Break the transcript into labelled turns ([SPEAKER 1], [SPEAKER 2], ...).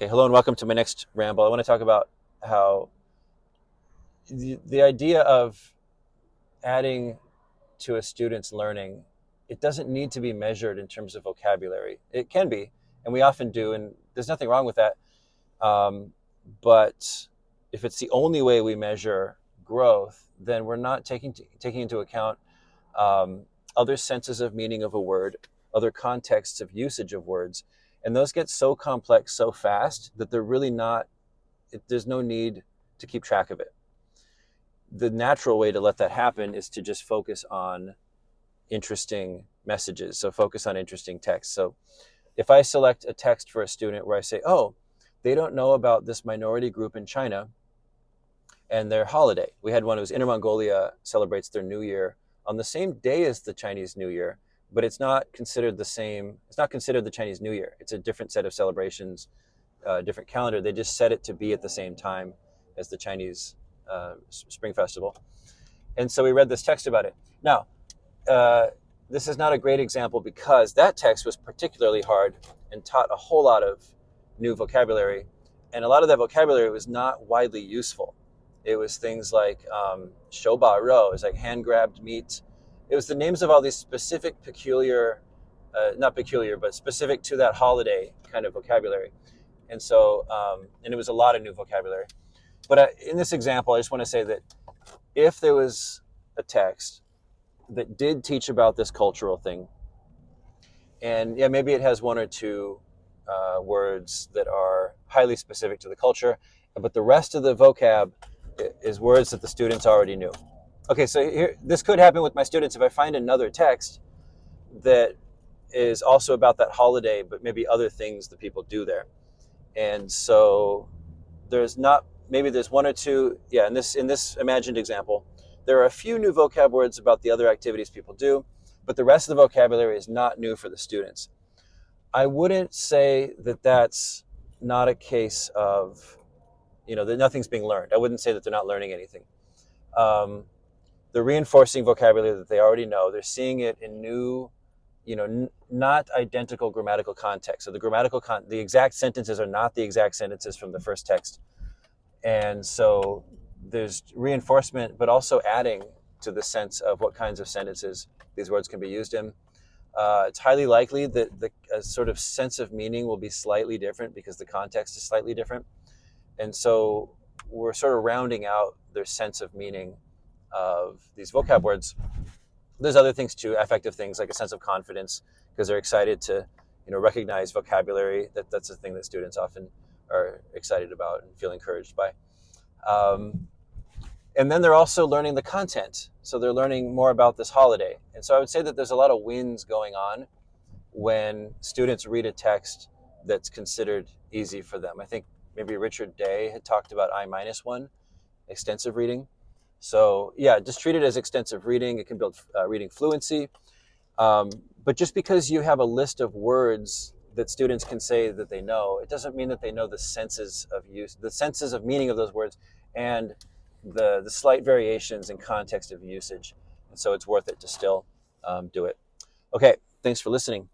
[SPEAKER 1] Okay, hello and welcome to my next ramble. I want to talk about how the idea of adding to a student's learning, it doesn't need to be measured in terms of vocabulary. It can be, and we often do, and there's nothing wrong with that. Um, but if it's the only way we measure growth, then we're not taking into account um, other senses of meaning of a word, other contexts of usage of words, and those get so complex so fast that they're really not. There's no need to keep track of it. The natural way to let that happen is to just focus on interesting messages. So focus on interesting text. So if I select a text for a student where I say, oh, they don't know about this minority group in China and their holiday. We had one, it was Inner Mongolia celebrates their New Year on the same day as the Chinese New Year, but it's not considered the same. It's not considered the Chinese New Year. It's a different set of celebrations, different calendar. They just set it to be at the same time as the Chinese Spring Festival. And so we read this text about it. Now, uh, this is not a great example because that text was particularly hard and taught a whole lot of new vocabulary. And a lot of that vocabulary was not widely useful. It was things like shoba ro, it was like hand grabbed meat. It was the names of all these specific, peculiar, not peculiar, but specific to that holiday kind of vocabulary. And so, and it was a lot of new vocabulary. But in this example, I just want to say that if there was a text that did teach about this cultural thing, and yeah, maybe it has one or two words that are highly specific to the culture, but the rest of the vocab is words that the students already knew. Okay, so here, this could happen with my students if I find another text that is also about that holiday, but maybe other things that people do there. And so there's not, maybe there's one or two, yeah, in this imagined example, there are a few new vocab words about the other activities people do, but the rest of the vocabulary is not new for the students. I wouldn't say that that's not a case of, that nothing's being learned. I wouldn't say that they're not learning anything. Um, they're reinforcing vocabulary that they already know. They're seeing it in new, not identical grammatical context. So the exact sentences are not the exact sentences from the first text. And so there's reinforcement, but also adding to the sense of what kinds of sentences these words can be used in. It's highly likely that the sort of sense of meaning will be slightly different because the context is slightly different. And so we're sort of rounding out their sense of meaning of these vocab words. There's other things too, affective things like a sense of confidence, because they're excited to, recognize vocabulary. That's a thing that students often are excited about and feel encouraged by. And then they're also learning the content. So they're learning more about this holiday. And so I would say that there's a lot of wins going on when students read a text that's considered easy for them. I think maybe Richard Day had talked about I-1, extensive reading. So yeah, just treat it as extensive reading. It can build reading fluency. But just because you have a list of words that students can say that they know, it doesn't mean that they know the senses of use, the senses of meaning of those words, and the slight variations in context of usage. And so it's worth it to still do it. Okay, thanks for listening.